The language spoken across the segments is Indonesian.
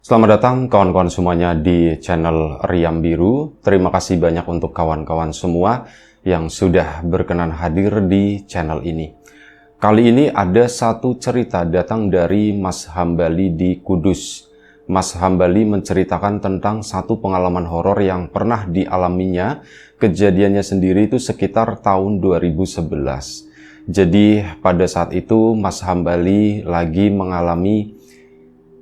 Selamat datang kawan-kawan semuanya di channel Riam Biru. Terima kasih banyak untuk kawan-kawan semua yang sudah berkenan hadir di channel ini. Kali ini ada satu cerita datang dari Mas Hambali di Kudus. Mas Hambali menceritakan tentang satu pengalaman horor yang pernah dialaminya. Kejadiannya sendiri itu sekitar tahun 2011. Jadi pada saat itu Mas Hambali lagi mengalami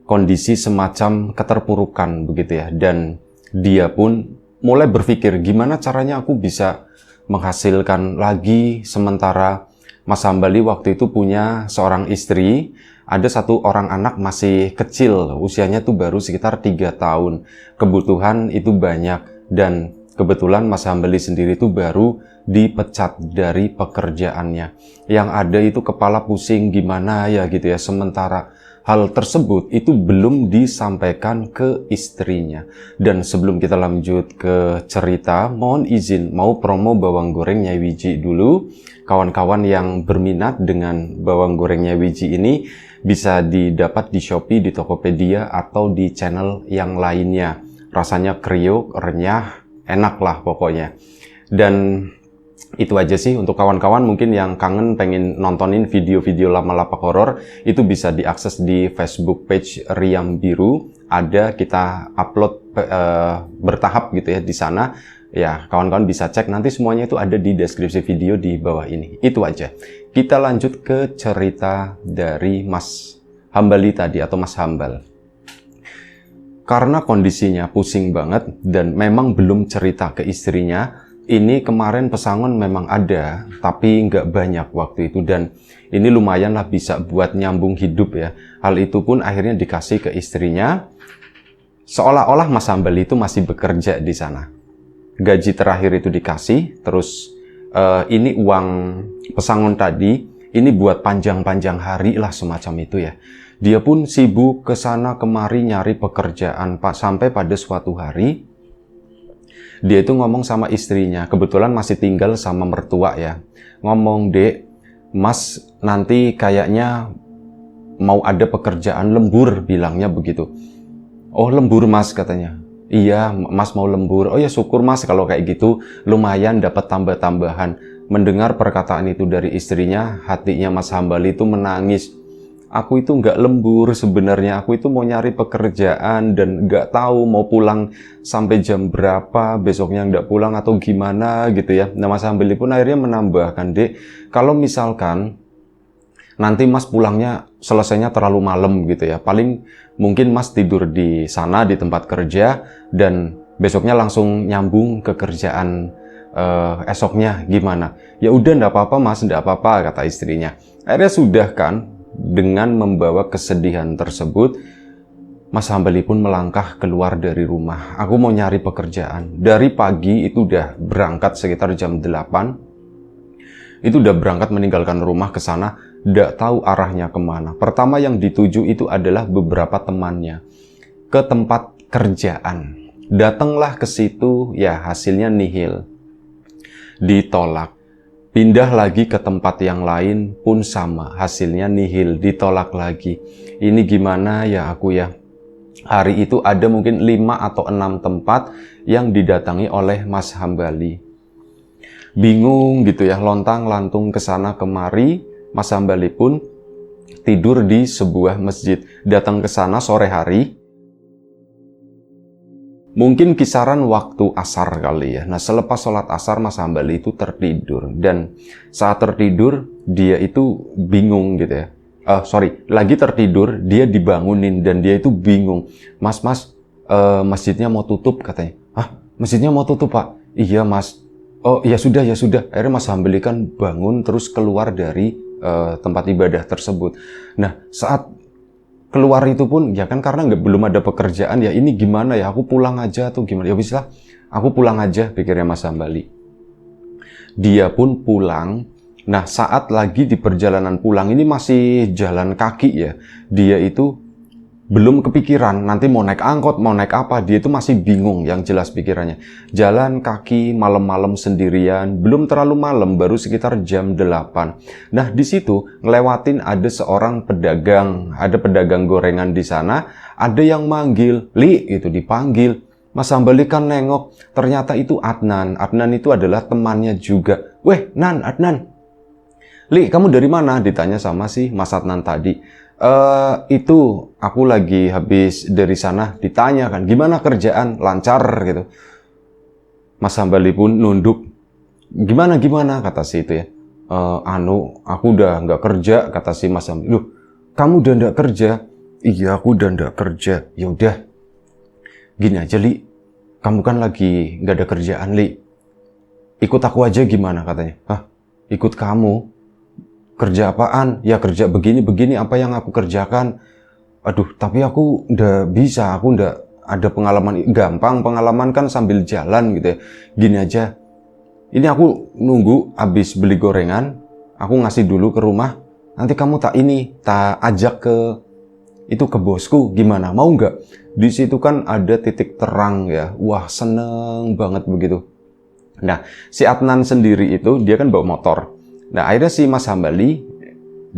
kondisi semacam keterpurukan begitu ya, dan dia pun mulai berpikir gimana caranya aku bisa menghasilkan lagi, sementara Mas Hambali waktu itu punya seorang istri, ada satu orang anak masih kecil, usianya tuh baru sekitar 3 tahun. Kebutuhan itu banyak, dan kebetulan Mas Hambali sendiri tuh baru dipecat dari pekerjaannya. Yang ada itu kepala pusing gimana ya gitu ya, sementara hal tersebut itu belum disampaikan ke istrinya. Dan sebelum kita lanjut ke cerita, mohon izin mau promo bawang goreng Nyai Wiji dulu. Kawan-kawan yang berminat dengan bawang goreng Nyai Wiji ini bisa didapat di Shopee, di Tokopedia, atau di channel yang lainnya. Rasanya kriuk, renyah, enak lah pokoknya. Dan itu aja sih untuk kawan-kawan mungkin yang kangen pengen nontonin video-video lama lapak horor, itu bisa diakses di Facebook page Riam Biru. Ada kita upload bertahap gitu ya di sana. Ya, kawan-kawan bisa cek, nanti semuanya itu ada di deskripsi video di bawah ini. Itu aja. Kita lanjut ke cerita dari Mas Hambali tadi atau Mas Hambal. Karena kondisinya pusing banget dan memang belum cerita ke istrinya. Ini kemarin pesangon memang ada, tapi nggak banyak waktu itu, dan ini lumayan lah bisa buat nyambung hidup ya. Hal itu pun akhirnya dikasih ke istrinya, seolah-olah Mas Hambali itu masih bekerja di sana. Gaji terakhir itu dikasih, terus ini uang pesangon tadi, ini buat panjang-panjang hari lah semacam itu ya. Dia pun sibuk ke sana kemari nyari pekerjaan, Pak, sampai pada suatu hari dia itu ngomong sama istrinya, kebetulan masih tinggal sama mertua ya. Ngomong, "Dek, Mas nanti kayaknya mau ada pekerjaan lembur," bilangnya begitu. "Oh, lembur Mas," katanya. "Iya, Mas mau lembur." "Oh ya syukur Mas kalau kayak gitu, lumayan dapat tambah-tambahan." Mendengar perkataan itu dari istrinya, hatinya Mas Hambali itu menangis. "Aku itu nggak lembur sebenarnya, aku itu mau nyari pekerjaan dan nggak tahu mau pulang sampai jam berapa, besoknya nggak pulang atau gimana gitu ya." Nah, Mas Hambali pun akhirnya menambahkan, "Dek, kalau misalkan nanti Mas pulangnya selesainya terlalu malam gitu ya, paling mungkin Mas tidur di sana di tempat kerja dan besoknya langsung nyambung ke kerjaan esoknya gimana?" "Ya udah nggak apa-apa Mas, nggak apa-apa," kata istrinya. Akhirnya sudah kan. Dengan membawa kesedihan tersebut, Mas Hambali pun melangkah keluar dari rumah. "Aku mau nyari pekerjaan." Dari pagi itu udah berangkat sekitar jam 8. Itu udah berangkat meninggalkan rumah ke sana, nggak tahu arahnya kemana. Pertama yang dituju itu adalah beberapa temannya ke tempat kerjaan. Datanglah ke situ, ya hasilnya nihil. Ditolak. Pindah lagi ke tempat yang lain pun sama, hasilnya nihil, ditolak lagi. Ini gimana ya aku ya? Hari itu ada mungkin 5 atau 6 tempat yang didatangi oleh Mas Hambali. Bingung gitu ya, lontang-lantung ke sana kemari. Mas Hambali pun tidur di sebuah masjid. Datang ke sana sore hari. Mungkin kisaran waktu asar kali ya. Nah, selepas sholat asar Mas Hambali itu tertidur. Dan saat tertidur, dia itu bingung gitu ya. Lagi tertidur, dia dibangunin dan dia itu bingung. "Mas, masjidnya mau tutup," katanya. "Hah? Masjidnya mau tutup, Pak?" "Iya, Mas." "Oh, ya sudah, ya sudah." Akhirnya Mas Hambali kan bangun terus keluar dari tempat ibadah tersebut. Nah, saat keluar itu pun ya kan karena belum ada pekerjaan ya, ini gimana ya, aku pulang aja atau gimana? Ya wis lah, aku pulang aja, pikirnya Mas Hambali. Dia pun pulang. Nah, saat lagi di perjalanan pulang ini masih jalan kaki ya. Dia itu belum kepikiran nanti mau naik angkot, mau naik apa, dia itu masih bingung yang jelas pikirannya. Jalan kaki malam-malam sendirian, belum terlalu malam, baru sekitar jam 8. Nah, di situ ngelewatin ada seorang pedagang, ada pedagang gorengan di sana, Ada yang manggil, Li, gitu, dipanggil. Mas Hambali kan nengok, ternyata itu Adnan. Adnan itu adalah temannya juga. Weh, Nan, Adnan. Li, kamu dari mana? Ditanya sama si Mas Adnan tadi. Itu aku lagi habis dari sana. Ditanya kan, gimana kerjaan? Lancar gitu. Mas Hambali pun nunduk. Gimana kata si itu ya. Aku udah nggak kerja, kata si Mas Hambali. Loh, kamu udah nggak kerja? Iya, aku udah nggak kerja. Ya udah, gini aja Li, kamu kan lagi nggak ada kerjaan Li. Ikut aku aja gimana katanya. Hah? Ikut kamu? Kerja apaan? Ya kerja begini apa yang aku kerjakan. Aduh, tapi aku udah bisa, aku udah ada pengalaman. Gampang, pengalaman kan sambil jalan gitu ya. Gini aja, ini aku nunggu habis beli gorengan, aku ngasih dulu ke rumah, nanti kamu tak ajak ke bosku, gimana? Mau nggak? Di situ kan ada titik terang ya. Wah, seneng banget begitu. Nah, si Adnan sendiri itu dia kan bawa motor. Nah, akhirnya si Mas Hambali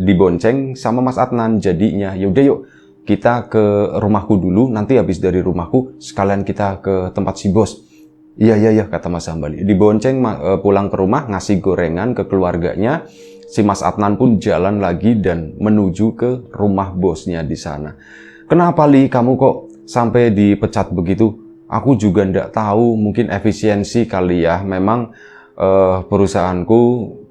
dibonceng sama Mas Adnan. Jadinya, yaudah yuk kita ke rumahku dulu, nanti habis dari rumahku sekalian kita ke tempat si bos. Iya, kata Mas Hambali. Dibonceng pulang ke rumah, ngasih gorengan ke keluarganya. Si Mas Adnan pun jalan lagi dan menuju ke rumah bosnya di sana. Kenapa Li, kamu kok sampai dipecat begitu? Aku juga ndak tahu, mungkin efisiensi kali ya. Memang perusahaanku,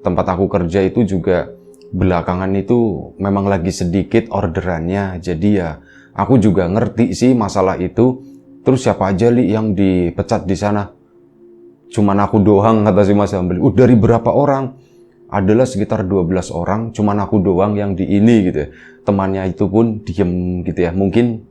tempat aku kerja itu juga belakangan itu memang lagi sedikit orderannya. Jadi ya, aku juga ngerti sih masalah itu. Terus siapa aja Li yang dipecat di sana? Cuman aku doang, kata si Mas Hambali. Dari berapa orang? Adalah sekitar 12 orang, cuman aku doang yang di ini gitu ya. Temannya itu pun diem gitu ya. Mungkin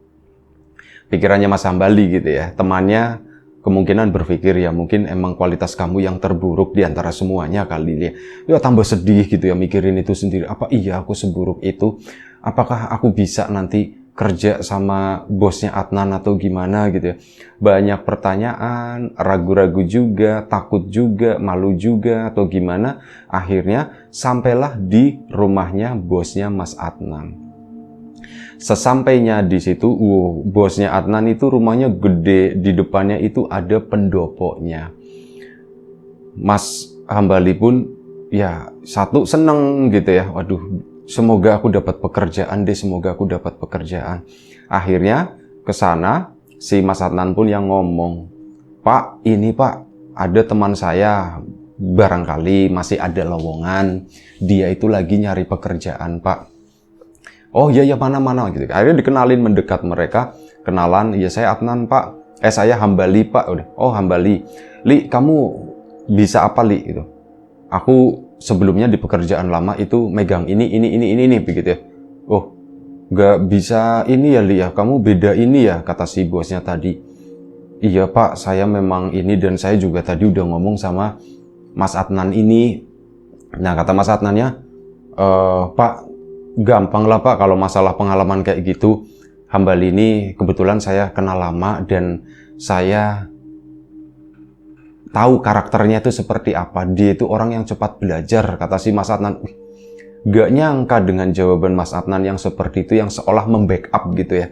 pikirannya Mas Hambali gitu ya. Temannya kemungkinan berpikir ya mungkin emang kualitas kamu yang terburuk di antara semuanya kali ya. Ya tambah sedih gitu ya mikirin itu sendiri. Apa iya aku seburuk itu? Apakah aku bisa nanti kerja sama bosnya Adnan atau gimana gitu ya. Banyak pertanyaan, ragu-ragu juga, takut juga, malu juga atau gimana. Akhirnya sampailah di rumahnya bosnya Mas Adnan. Sesampainya di situ, bosnya Adnan itu rumahnya gede, di depannya itu ada pendopoknya. Mas Hambali pun ya satu seneng gitu ya. Waduh, semoga aku dapat pekerjaan deh, semoga aku dapat pekerjaan. Akhirnya ke sana si Mas Adnan pun yang ngomong, "Pak, ini Pak, ada teman saya barangkali masih ada lowongan. Dia itu lagi nyari pekerjaan, Pak." Oh iya mana gitu. Akhirnya dikenalin, mendekat mereka, kenalan, "Ya saya Adnan, Pak. Saya Hambali, Pak." Udah. "Oh, Hambali. Li, kamu bisa apa, Li?" gitu. "Aku sebelumnya di pekerjaan lama itu megang ini begitu ya." "Oh, nggak bisa ini ya Li ya, kamu beda ini ya," kata si bosnya tadi. "Iya Pak, saya memang ini dan saya juga tadi udah ngomong sama Mas Adnan ini." Nah kata Mas Adnannya, "Pak, gampang lah Pak kalau masalah pengalaman kayak gitu. Hambali ini kebetulan saya kenal lama dan saya tahu karakternya itu seperti apa. Dia itu orang yang cepat belajar," kata si Mas Adnan. Gak nyangka dengan jawaban Mas Adnan yang seperti itu, yang seolah membackup gitu ya.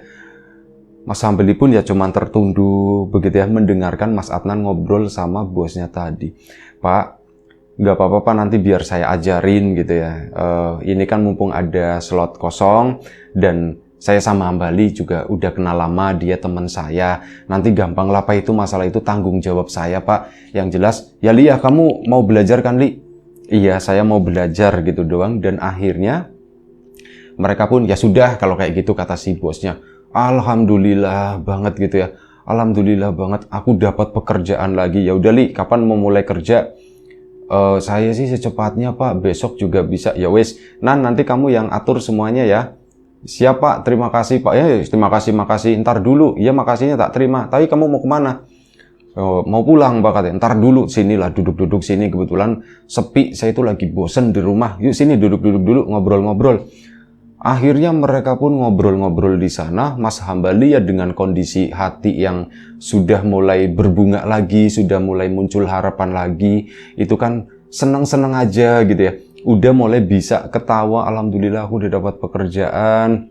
Mas Hambali pun ya cuman tertunduk begitu ya, mendengarkan Mas Adnan ngobrol sama bosnya tadi. "Pak, gak apa-apa Pak, nanti biar saya ajarin gitu ya. Ini kan mumpung ada slot kosong dan saya sama Hambali juga udah kenal lama, dia teman saya. Nanti gampang lah Pak, itu masalah itu tanggung jawab saya Pak. Yang jelas, ya Li ya kamu mau belajar kan Li?" "Iya, saya mau belajar," gitu doang. Dan akhirnya mereka pun, "Ya sudah kalau kayak gitu," kata si bosnya. "Alhamdulillah banget gitu ya. Alhamdulillah banget aku dapat pekerjaan lagi. Ya udah Li, kapan mau mulai kerja?" "Saya sih secepatnya Pak, besok juga bisa." "Ya wes, nanti kamu yang atur semuanya ya." "Siap Pak, terima kasih Pak." "Ya terima kasih, ntar dulu." "Ya makasihnya tak terima, tapi kamu mau kemana?" "Oh, mau pulang Pak," katanya. "Ntar dulu, sinilah duduk sini, kebetulan sepi, saya itu lagi bosen di rumah. Yuk sini duduk dulu, ngobrol-ngobrol." Akhirnya mereka pun ngobrol-ngobrol di sana. Mas Hambali ya dengan kondisi hati yang sudah mulai berbunga lagi, sudah mulai muncul harapan lagi. Itu kan seneng-seneng aja gitu ya. Udah mulai bisa ketawa, "Alhamdulillah aku udah dapat pekerjaan."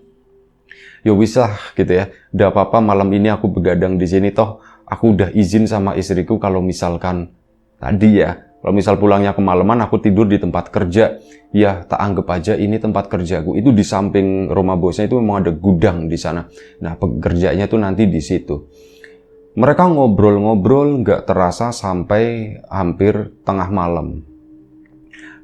Ya wis lah gitu ya. Udah apa-apa malam ini aku begadang di sini toh. Aku udah izin sama istriku kalau misalkan tadi ya, kalau misal pulangnya kemalaman aku tidur di tempat kerja. Ya tak anggap aja ini tempat kerjaku. Itu di samping rumah bosnya itu memang ada gudang di sana. Nah pekerjaannya tuh nanti di situ. Mereka ngobrol-ngobrol nggak terasa sampai hampir tengah malam.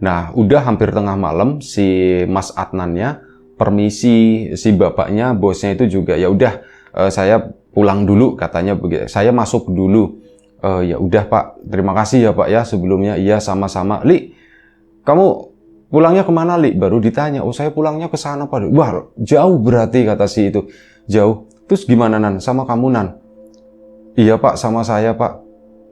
Nah, udah hampir tengah malam, si Mas Adnannya permisi, si bapaknya, bosnya itu juga, ya udah, saya pulang dulu, katanya begitu. Saya masuk dulu. Ya udah Pak, terima kasih ya Pak ya sebelumnya. Iya sama-sama. Li, kamu pulangnya kemana Li? Baru ditanya. Oh saya pulangnya ke sana Pak. Wah jauh berarti kata si itu. Jauh. Terus gimana Nan? Sama kamu Nan? Iya Pak, sama saya Pak.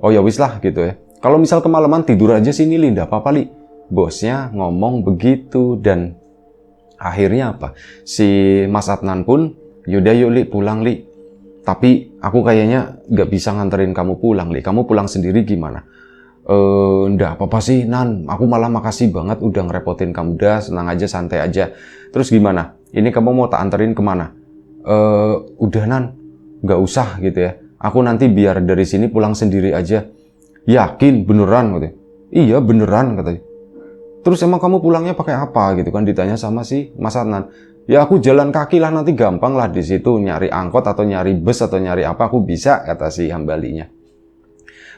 Oh ya wis lah gitu ya. Kalau misal kemalaman tidur aja sini Li, nggak apa-apa Li. Bosnya ngomong begitu dan akhirnya apa? Si Mas Adnan pun, yaudah yuk Li, pulang Li. Tapi aku kayaknya nggak bisa nganterin kamu pulang Li. Kamu pulang sendiri gimana? Nggak apa-apa sih Nan. Aku malah makasih banget udah ngerepotin kamu. Dah, senang aja, santai aja. Terus gimana? Ini kamu mau tak anterin kemana? Udah Nan, nggak usah gitu ya. Aku nanti biar dari sini pulang sendiri aja. Yakin? Beneran? Katanya. Iya beneran katanya. Terus emang kamu pulangnya pakai apa gitu kan ditanya sama si Mas Adnan. Ya aku jalan kaki lah nanti gampang lah di situ nyari angkot atau nyari bus atau nyari apa aku bisa kata si hambalinya.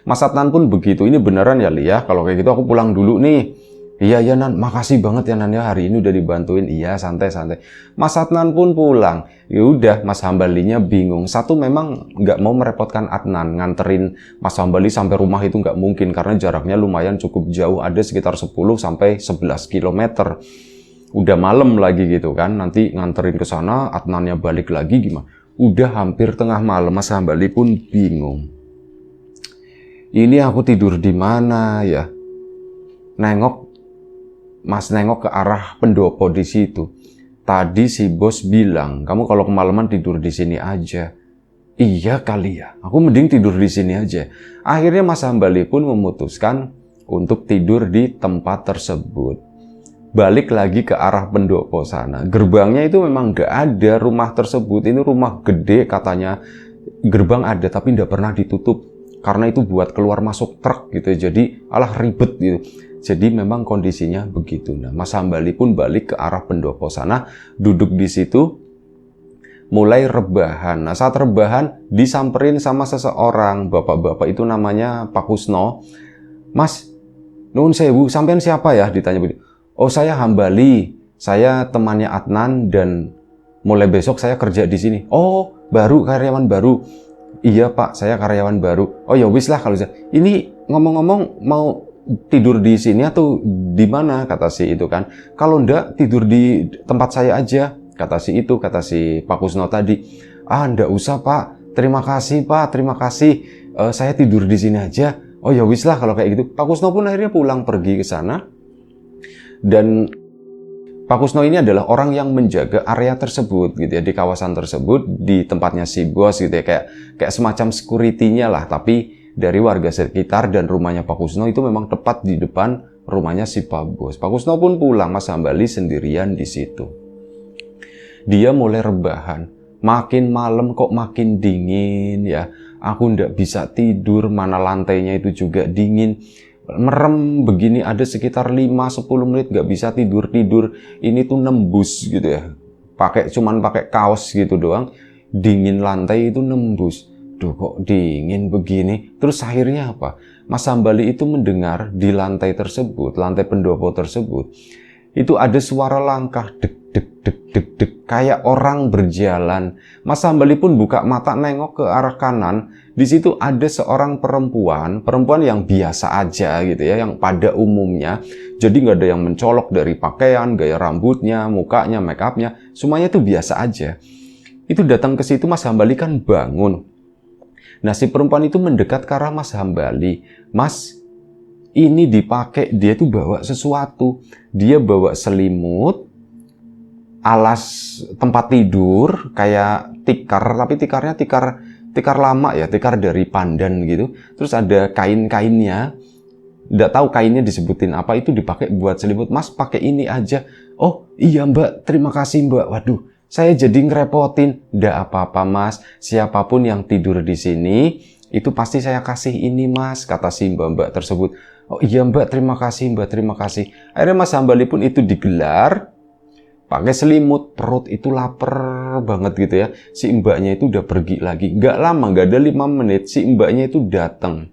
Mas Adnan pun begitu. Ini beneran ya Li ya kalau kayak gitu aku pulang dulu nih. Iya ya Nan, makasih banget ya Nan ya hari ini udah dibantuin. Iya santai-santai. Mas Adnan pun pulang. Ya udah Mas Hambalinya bingung. Satu memang nggak mau merepotkan Adnan nganterin Mas Hambali sampai rumah itu nggak mungkin karena jaraknya lumayan cukup jauh, ada sekitar 10 sampai 11 km. Udah malam lagi gitu kan. Nanti nganterin ke sana, Adnannya balik lagi gimana? Udah hampir tengah malam, Mas Hambali pun bingung. Ini aku tidur di mana ya? Nengok ke arah pendopo di situ. Tadi si bos bilang, kamu kalau kemalaman tidur di sini aja. Iya kali ya, aku mending tidur di sini aja. Akhirnya Mas Hambali pun memutuskan untuk tidur di tempat tersebut. Balik lagi ke arah pendopo sana. Gerbangnya itu memang nggak ada rumah tersebut. Ini rumah gede katanya. Gerbang ada tapi nggak pernah ditutup. Karena itu buat keluar masuk truk gitu. Jadi alah ribet gitu. Jadi memang kondisinya begitu. Nah, Mas Hambali pun balik ke arah pendopo sana, duduk di situ, mulai rebahan. Nah, saat rebahan disamperin sama seseorang, bapak-bapak itu namanya Pak Kusno. Mas, nuhun sewu, sampean siapa ya? Ditanya begitu. Oh, saya Hambali, saya temannya Adnan dan mulai besok saya kerja di sini. Oh, baru karyawan baru. Iya Pak, saya karyawan baru. Oh ya wis lah kalau ini ngomong-ngomong mau tidur di sini atau di mana kata si itu kan. Kalau enggak tidur di tempat saya aja kata si itu, kata si Pak Kusno tadi. Ah enggak usah Pak, terima kasih Pak, terima kasih. Saya tidur di sini aja. Oh ya wis lah kalau kayak gitu. Pak Kusno pun akhirnya pulang pergi ke sana. Dan Pak Kusno ini adalah orang yang menjaga area tersebut gitu ya, di kawasan tersebut, di tempatnya si bos gitu ya, kayak semacam security-nya lah, tapi dari warga sekitar. Dan rumahnya Pak Kusno itu memang tepat di depan rumahnya si Pak Bos. Pak Kusno pun pulang, Mas Hambali sendirian di situ. Dia mulai rebahan. Makin malam kok makin dingin ya. Aku ndak bisa tidur, mana lantainya itu juga dingin. Merem begini ada sekitar 5-10 menit nggak bisa tidur. Ini tuh nembus gitu ya. Cuman pakai kaos gitu doang. Dingin lantai itu nembus. Duh kok dingin begini. Terus akhirnya apa? Mas Hambali itu mendengar di lantai tersebut, lantai pendopo tersebut, itu ada suara langkah dek dek dek dek dek kayak orang berjalan. Mas Hambali pun buka mata nengok ke arah kanan. Di situ ada seorang perempuan yang biasa aja gitu ya, yang pada umumnya. Jadi nggak ada yang mencolok dari pakaian, gaya rambutnya, mukanya, make upnya, semuanya itu biasa aja. Itu datang ke situ, Mas Hambali kan bangun. Nah, si perempuan itu mendekat ke arah Mas Hambali. Mas, ini dipakai, dia tuh bawa sesuatu. Dia bawa selimut, alas tempat tidur, kayak tikar, tapi tikarnya tikar lama ya, tikar dari pandan gitu. Terus ada kain-kainnya. Nggak tahu kainnya disebutin apa, itu dipakai buat selimut. Mas, pakai ini aja. Oh, iya Mbak, terima kasih Mbak. Waduh, Saya jadi ngerepotin. Nggak apa-apa Mas, siapapun yang tidur di sini, itu pasti saya kasih ini Mas, kata si mbak-mbak tersebut. Oh iya Mbak, terima kasih Mbak, terima kasih. Akhirnya Mas Hambali pun itu digelar, pakai selimut, perut itu lapar banget gitu ya. Si mbaknya itu udah pergi lagi. Nggak lama, nggak ada 5 menit, si mbaknya itu datang.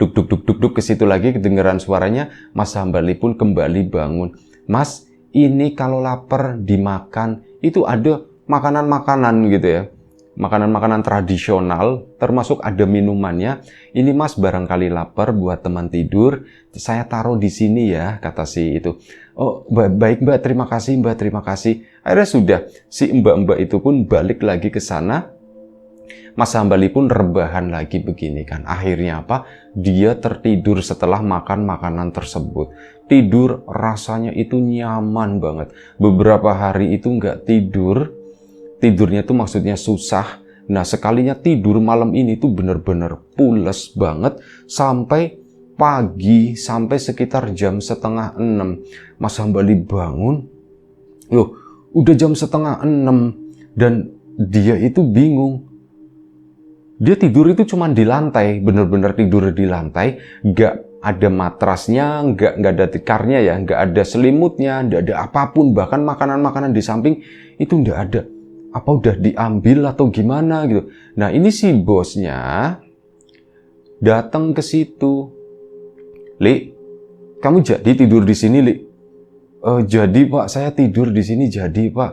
Duk duk duk duk duk ke situ lagi, kedengeran suaranya. Mas Hambali pun kembali bangun. Mas, ini kalau lapar dimakan, itu ada makanan-makanan gitu ya. Makanan-makanan tradisional, termasuk ada minumannya. Ini Mas barangkali lapar buat teman tidur, saya taruh di sini ya, kata si itu. Oh baik Mbak, terima kasih Mbak, terima kasih. Akhirnya sudah, si mbak-mbak itu pun balik lagi ke sana. Mas Hambali pun rebahan lagi begini kan. Akhirnya apa? Dia tertidur setelah makan makanan tersebut. Tidur rasanya itu nyaman banget. Beberapa hari itu nggak tidur. Tidurnya tuh maksudnya susah. Nah sekalinya tidur malam ini tuh bener-bener pules banget. Sampai pagi, sampai sekitar jam 5:30. Mas Hambali bangun. Loh, udah jam 5:30. Dan dia itu bingung. Dia tidur itu cuma di lantai, bener-bener tidur di lantai, nggak ada matrasnya, nggak ada tikarnya ya, nggak ada selimutnya, nggak ada apapun, bahkan makanan-makanan di samping itu nggak ada. Apa udah diambil atau gimana gitu. Nah ini si bosnya datang ke situ. Li, kamu jadi tidur di sini, Li? Jadi Pak, saya tidur di sini jadi Pak.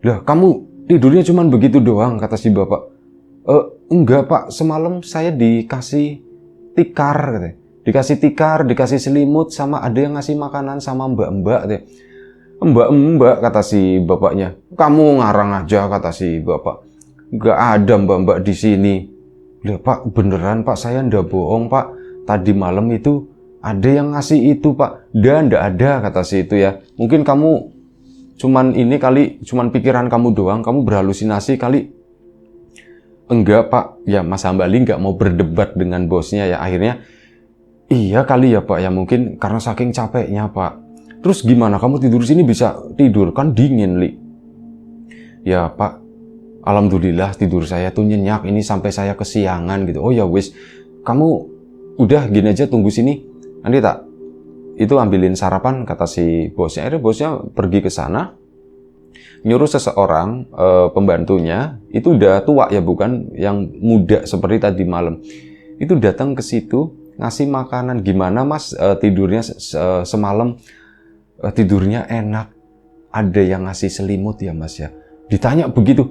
Lah kamu tidurnya cuma begitu doang, kata si bapak. Enggak Pak, semalam saya dikasih tikar katanya. Dikasih tikar, dikasih selimut, sama ada yang ngasih makanan sama mbak-mbak katanya. Mbak-mbak, kata si bapaknya. Kamu ngarang aja, kata si bapak. Enggak ada mbak-mbak di sini. Lah Pak, beneran Pak, saya ndak bohong Pak. Tadi malam itu ada yang ngasih itu Pak. Dan ndak ada, kata si itu ya. Mungkin kamu cuman ini kali, cuman pikiran kamu doang, kamu berhalusinasi kali. Enggak Pak, ya Mas Hambali nggak mau berdebat dengan bosnya ya. Akhirnya, iya kali ya Pak, ya mungkin karena saking capeknya Pak. Terus gimana, kamu tidur sini bisa tidur? Kan dingin Li. Ya Pak, alhamdulillah tidur saya tuh nyenyak, ini sampai saya kesiangan gitu. Oh ya wis, kamu udah gini aja tunggu sini. Nanti tak, itu ambilin sarapan, kata si bosnya. Akhirnya bosnya pergi ke sana. Nyuruh seseorang, pembantunya, itu udah tua ya, bukan yang muda seperti tadi malam. Itu datang ke situ, ngasih makanan. Gimana Mas tidurnya semalam? Tidurnya enak. Ada yang ngasih selimut ya Mas ya? Ditanya begitu.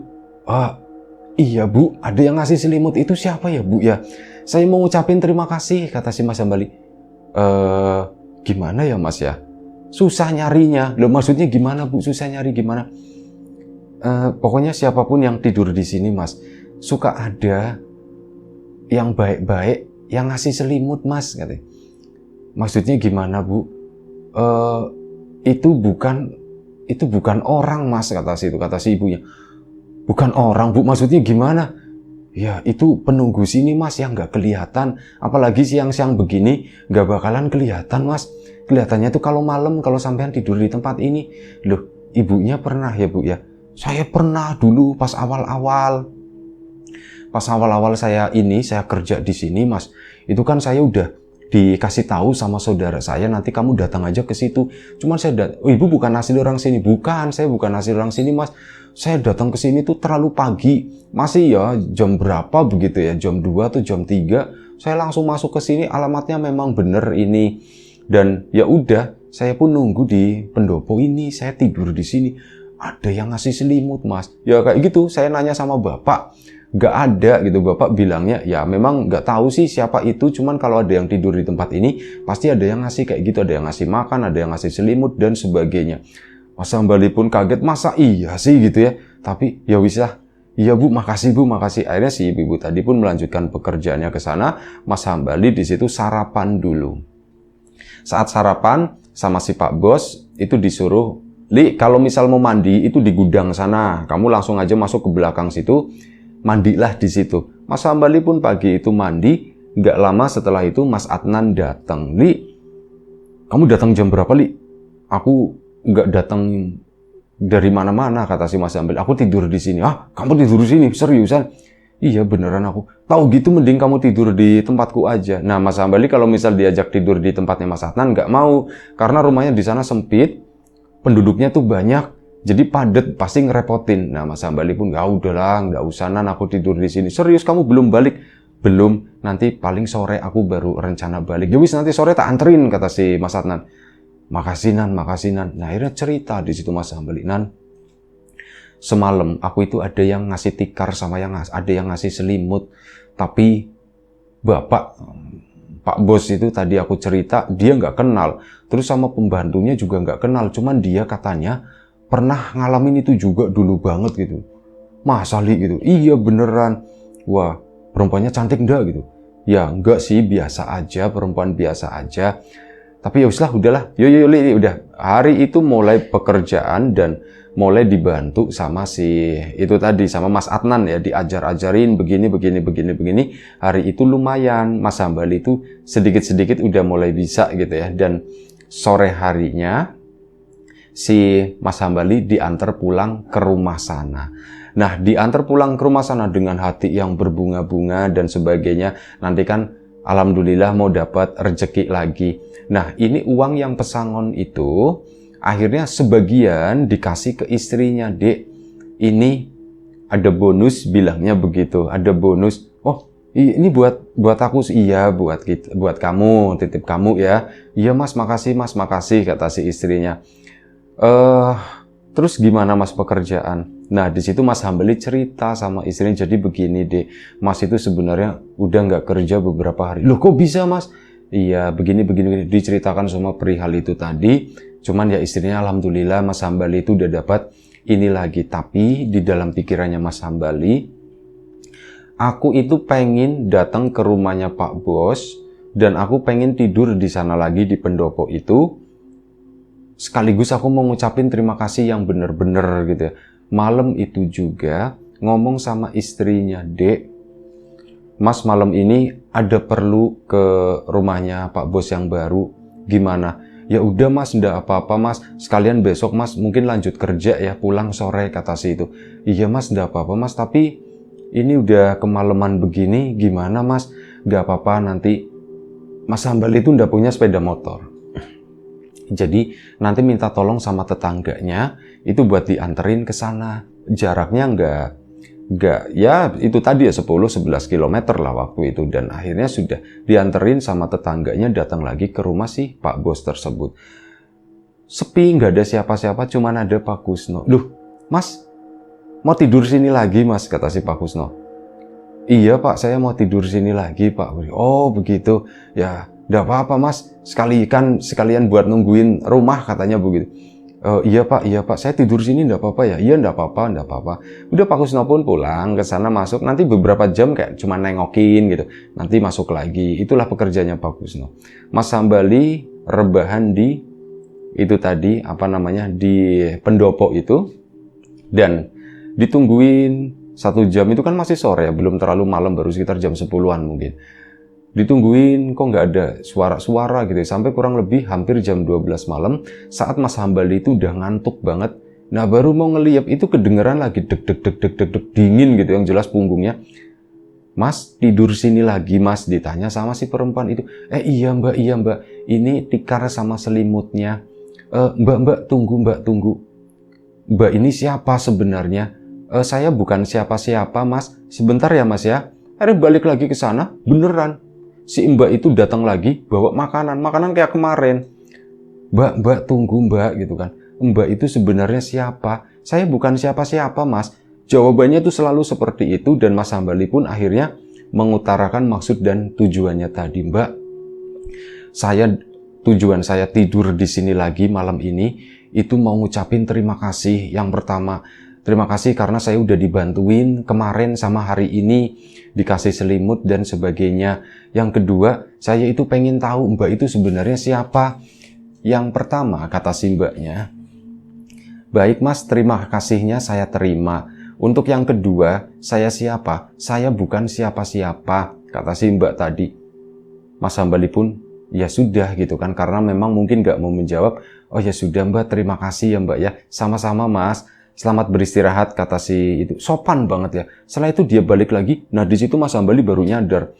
Iya Bu, ada yang ngasih selimut. Itu siapa ya Bu ya? Saya mau ngucapin terima kasih, kata si Mas Hambali. Gimana ya Mas ya? Susah nyarinya. Loh maksudnya gimana Bu? Susah nyari gimana? Pokoknya siapapun yang tidur di sini Mas, suka ada yang baik-baik yang ngasih selimut Mas, katanya. Maksudnya gimana Bu? Itu bukan orang Mas, kata si ibunya. Bukan orang Bu, maksudnya gimana? Ya itu penunggu sini Mas yang nggak kelihatan, apalagi siang-siang begini nggak bakalan kelihatan Mas. Kelihatannya tuh kalau malam, kalau sampean tidur di tempat ini. Loh, ibunya pernah ya Bu ya? Saya pernah dulu pas awal-awal saya kerja di sini Mas. Itu kan saya udah dikasih tahu sama saudara saya, nanti kamu datang aja ke situ. Cuman ibu bukan asli orang sini. Bukan, saya bukan asli orang sini Mas. Saya datang ke sini tuh terlalu pagi. Masih ya jam berapa begitu ya, jam 2 atau jam 3. Saya langsung masuk ke sini, alamatnya memang bener ini. Dan ya udah, saya pun nunggu di pendopo ini, saya tidur di sini. Ada yang ngasih selimut Mas. Ya kayak gitu, saya nanya sama bapak. Gak ada gitu, bapak bilangnya ya memang gak tahu sih siapa itu. Cuman kalau ada yang tidur di tempat ini, pasti ada yang ngasih kayak gitu. Ada yang ngasih makan, ada yang ngasih selimut dan sebagainya. Mas Hambali pun kaget, masa iya sih gitu ya. Tapi ya wis lah. Iya Bu, makasih Bu, makasih. Akhirnya si ibu tadi pun melanjutkan pekerjaannya ke sana. Mas Hambali di situ sarapan dulu. Saat sarapan sama si Pak Bos itu disuruh, Li, kalau misal mau mandi itu di gudang sana. Kamu langsung aja masuk ke belakang situ, mandilah di situ. Mas Hambali pun pagi itu mandi. Nggak lama setelah itu Mas Adnan datang. Li, kamu datang jam berapa Li? Aku nggak datang dari mana-mana, kata si Mas Hambali. Aku tidur di sini. Ah, kamu tidur di sini? Seriusan? Iya beneran aku. Tahu gitu mending kamu tidur di tempatku aja. Nah Mas Hambali kalau misal diajak tidur di tempatnya Mas Adnan nggak mau. Karena rumahnya di sana sempit, penduduknya tuh banyak, jadi padat, pasti ngerepotin. Nah Mas Hambali pun nggak udahlah, nggak usah Nan, aku tidur di sini. Serius kamu belum balik? Belum, nanti paling sore aku baru rencana balik. Ya wis nanti sore tak anterin, kata si Mas Adnan. Makasih Nan, makasih Nan. Nah akhirnya cerita di situ Mas Hambali, Nan, semalam aku itu ada yang ngasih tikar sama ada yang ngasih selimut. Tapi Pak Bos itu tadi aku cerita, dia nggak kenal. Terus sama pembantunya juga nggak kenal. Cuman dia katanya pernah ngalamin itu juga dulu banget gitu. Masa Li gitu? Iya beneran. Wah, perempuannya cantik enggak gitu? Ya enggak sih, biasa aja, perempuan biasa aja. Tapi ya udahlah, yuk Li, udah. Hari itu mulai pekerjaan dan mulai dibantu sama sama Mas Adnan ya, diajar-ajarin begini. Hari itu lumayan, Mas Hambali itu sedikit-sedikit udah mulai bisa gitu ya. Dan sore harinya si Mas Hambali diantar pulang ke rumah sana. Nah, diantar pulang ke rumah sana dengan hati yang berbunga-bunga dan sebagainya. Nanti kan alhamdulillah mau dapat rezeki lagi. Nah, ini uang yang pesangon itu akhirnya sebagian dikasih ke istrinya. Dek, ini ada bonus, bilangnya begitu. Ada bonus. Oh, ini buat aku. Iya, buat kamu, titip kamu ya. Iya Mas, makasih Mas, makasih, kata si istrinya. Terus gimana Mas pekerjaan? Nah, di situ Mas Hambali cerita sama istrinya, jadi begini deh, Mas itu sebenarnya udah nggak kerja beberapa hari. Loh kok bisa Mas? Iya, begini, diceritakan semua perihal itu tadi. Cuman ya istrinya alhamdulillah Mas Hambali itu udah dapat ini lagi. Tapi di dalam pikirannya Mas Hambali, aku itu pengen datang ke rumahnya Pak Bos dan aku pengen tidur di sana lagi di pendopo itu. Sekaligus aku mau ngucapin terima kasih yang bener-bener gitu ya. Malam itu juga ngomong sama istrinya, Dek, Mas malam ini ada perlu ke rumahnya Pak Bos yang baru. Gimana? Ya udah Mas, ndak apa-apa Mas. Sekalian besok Mas mungkin lanjut kerja ya, pulang sore, kata si itu. Iya Mas, ndak apa-apa Mas, tapi ini udah kemalaman begini, gimana Mas? Nggak apa-apa, nanti Mas Hambali itu ndak punya sepeda motor. Jadi nanti minta tolong sama tetangganya itu buat dianterin ke sana. Jaraknya nggak ya itu tadi ya 10-11 km lah waktu itu. Dan akhirnya sudah dianterin sama tetangganya datang lagi ke rumah si Pak Bos tersebut. Sepi, nggak ada siapa-siapa, cuman ada Pak Kusno. Loh Mas, mau tidur sini lagi Mas, kata si Pak Kusno. Iya Pak, saya mau tidur sini lagi Pak. Oh begitu, ya nggak apa-apa Mas, sekalian buat nungguin rumah, katanya begitu. Iya Pak, saya tidur sini nggak apa-apa ya? Iya nggak apa-apa. Udah Pak Kusno pun pulang ke sana, masuk, nanti beberapa jam kayak cuma nengokin gitu, nanti masuk lagi. Itulah pekerjaannya Pak Kusno. Mas Hambali rebahan di itu tadi di pendopo itu, dan ditungguin 1 jam. Itu kan masih sore ya, belum terlalu malam, baru sekitar jam 10-an mungkin. Ditungguin kok nggak ada suara-suara gitu, sampai kurang lebih hampir jam 12 malam saat Mas Hambali itu udah ngantuk banget. Nah baru mau ngeliat itu kedengeran lagi deg dingin gitu, yang jelas punggungnya. Mas tidur sini lagi Mas, ditanya sama si perempuan itu. Iya mbak, ini tikar sama selimutnya. Mbak tunggu. Mbak ini siapa sebenarnya? Saya bukan siapa-siapa Mas, sebentar ya Mas ya. Akhirnya balik lagi ke sana, beneran si Mbak itu datang lagi bawa makanan kayak kemarin. Mbak tunggu Mbak, gitu kan. Mbak itu sebenarnya siapa? Saya bukan siapa-siapa Mas. Jawabannya itu selalu seperti itu, dan Mas Hambali pun akhirnya mengutarakan maksud dan tujuannya tadi. Mbak, tujuan saya tidur di sini lagi malam ini itu mau ngucapin terima kasih. Yang pertama, terima kasih karena saya udah dibantuin kemarin sama hari ini, dikasih selimut dan sebagainya. Yang kedua, saya itu pengen tahu Mbak itu sebenarnya siapa. Yang pertama, kata si Mbaknya, baik Mas, terima kasihnya saya terima. Untuk yang kedua, saya siapa? Saya bukan siapa-siapa, kata si Mbak tadi. Mas Hambali pun ya sudah gitu kan, karena memang mungkin nggak mau menjawab. Oh ya sudah Mbak, terima kasih ya Mbak ya, sama-sama Mas, selamat beristirahat, kata si itu. Sopan banget ya. Setelah itu dia balik lagi. Nah di situ Mas Hambali baru nyadar.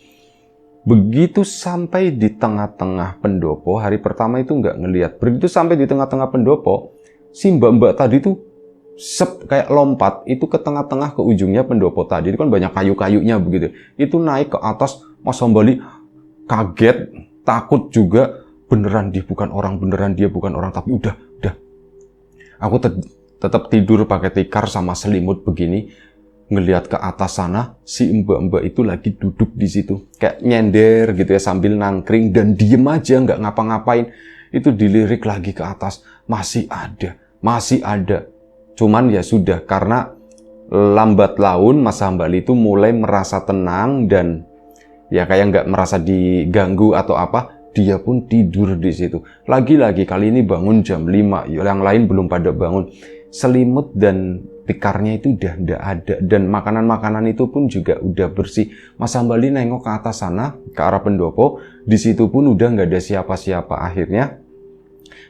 Begitu sampai di tengah-tengah pendopo, hari pertama itu nggak ngelihat. Begitu sampai di tengah-tengah pendopo, si mbak-mbak tadi tuh kayak lompat itu ke tengah-tengah ke ujungnya pendopo tadi. Itu kan banyak kayu-kayunya begitu. Itu naik ke atas. Mas Hambali kaget, takut juga. Beneran dia bukan orang, tapi udah. Aku tetap tidur pakai tikar sama selimut begini, ngelihat ke atas sana, si mbak-mbak itu lagi duduk di situ, kayak nyender gitu ya sambil nangkring dan diem aja nggak ngapa-ngapain. Itu dilirik lagi ke atas, masih ada. Cuman ya sudah, karena lambat laun Mas Hambali itu mulai merasa tenang dan ya kayak nggak merasa diganggu atau apa. Dia pun tidur di situ. Lagi-lagi kali ini bangun jam 5. Yang lain belum pada bangun. Selimut dan tikarnya itu udah nggak ada. Dan makanan-makanan itu pun juga udah bersih. Mas Hambali nengok ke atas sana, ke arah pendopo. Di situ pun udah nggak ada siapa-siapa. Akhirnya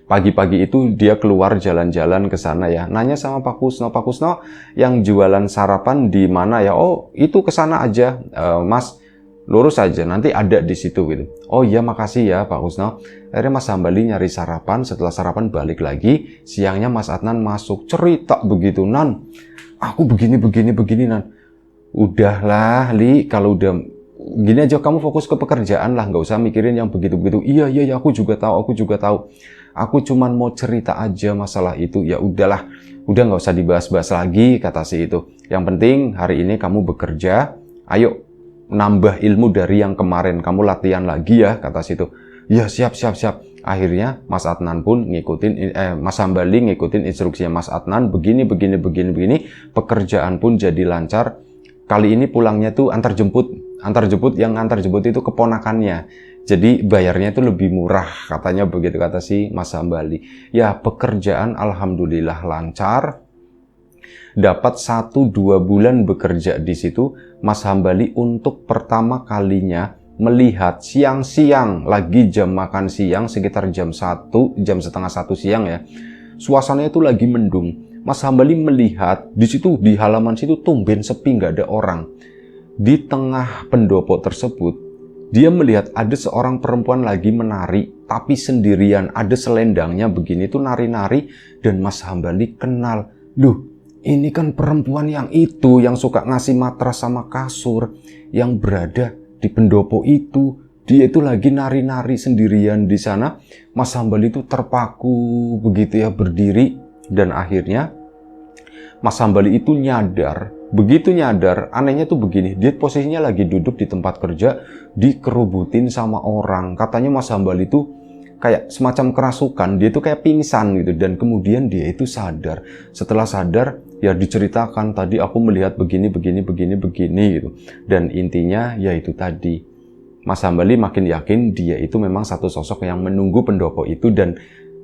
pagi-pagi itu dia keluar jalan-jalan ke sana ya. Nanya sama Pak Kusno yang jualan sarapan di mana ya? Oh, itu ke sana aja, Mas. Lurus aja, nanti ada di situ gitu. Oh iya, makasih ya Pak Kusno. Akhirnya Mas Hambali nyari sarapan, setelah sarapan balik lagi. Siangnya Mas Adnan masuk, cerita begitu, Nan. Aku begini Nan. Udahlah Li, kalau udah gini aja kamu fokus ke pekerjaan lah, nggak usah mikirin yang begitu-begitu. Iya, aku juga tahu. Aku cuman mau cerita aja masalah itu. Ya udahlah, udah nggak usah dibahas-bahas lagi, kata si itu. Yang penting hari ini kamu bekerja, ayo nambah ilmu dari yang kemarin, kamu latihan lagi ya, kata situ. Ya siap. Akhirnya Mas Adnan pun Mas Hambali ngikutin instruksinya Mas Adnan, begini, pekerjaan pun jadi lancar. Kali ini pulangnya tuh antar jemput, yang antar jemput itu keponakannya. Jadi bayarnya itu lebih murah, katanya begitu, kata si Mas Hambali. Ya pekerjaan alhamdulillah lancar. Dapat 1-2 bulan bekerja di situ, Mas Hambali untuk pertama kalinya melihat siang-siang, lagi jam makan siang, sekitar jam setengah 1 siang ya. Suasananya itu lagi mendung. Mas Hambali melihat di situ, di halaman situ tumben sepi, nggak ada orang. Di tengah pendopo tersebut, dia melihat ada seorang perempuan lagi menari, tapi sendirian, ada selendangnya begini tuh nari-nari, dan Mas Hambali kenal. Loh, ini kan perempuan yang itu, yang suka ngasih matras sama kasur, yang berada di pendopo itu. Dia itu lagi nari-nari sendirian di sana. Mas Hambali itu terpaku begitu ya, berdiri. Dan akhirnya Mas Hambali itu nyadar. Begitu nyadar, anehnya tuh begini. Dia posisinya lagi duduk di tempat kerja, dikerubutin sama orang. Katanya Mas Hambali itu kayak semacam kerasukan, dia tuh kayak pingsan gitu, dan kemudian dia itu sadar. Setelah sadar, ya diceritakan tadi aku melihat begini gitu. Dan intinya ya itu tadi. Mas Hambali makin yakin dia itu memang satu sosok yang menunggu pendopo itu, dan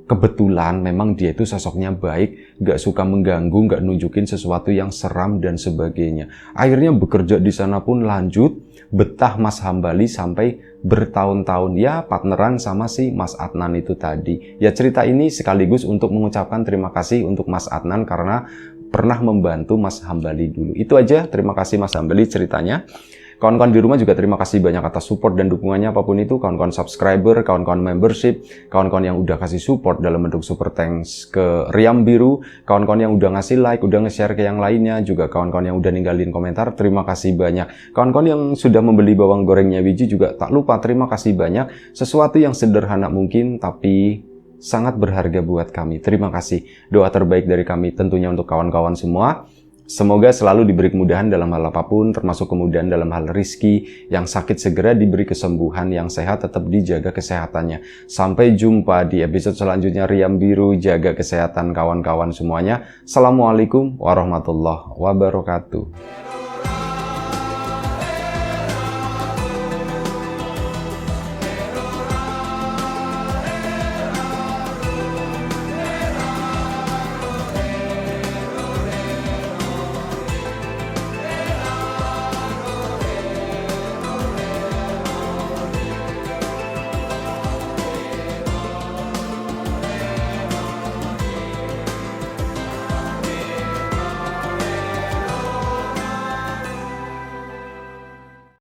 kebetulan memang dia itu sosoknya baik, gak suka mengganggu, gak nunjukin sesuatu yang seram dan sebagainya. Akhirnya bekerja di sana pun lanjut, betah Mas Hambali sampai bertahun-tahun ya partneran sama si Mas Adnan itu tadi. Ya cerita ini sekaligus untuk mengucapkan terima kasih untuk Mas Adnan karena pernah membantu Mas Hambali dulu. Itu aja, terima kasih Mas Hambali ceritanya. Kawan-kawan di rumah juga terima kasih banyak atas support dan dukungannya apapun itu. Kawan-kawan subscriber, kawan-kawan membership, kawan-kawan yang udah kasih support dalam bentuk super thanks ke Riam Biru, kawan-kawan yang udah ngasih like, udah nge-share ke yang lainnya, juga kawan-kawan yang udah ninggalin komentar, terima kasih banyak. Kawan-kawan yang sudah membeli bawang gorengnya Wiji juga tak lupa terima kasih banyak. Sesuatu yang sederhana mungkin tapi sangat berharga buat kami. Terima kasih. Doa terbaik dari kami tentunya untuk kawan-kawan semua. Semoga selalu diberi kemudahan dalam hal apapun, termasuk kemudahan dalam hal rizki, yang sakit segera diberi kesembuhan, yang sehat tetap dijaga kesehatannya. Sampai jumpa di episode selanjutnya Riam Biru, jaga kesehatan kawan-kawan semuanya. Assalamualaikum warahmatullahi wabarakatuh.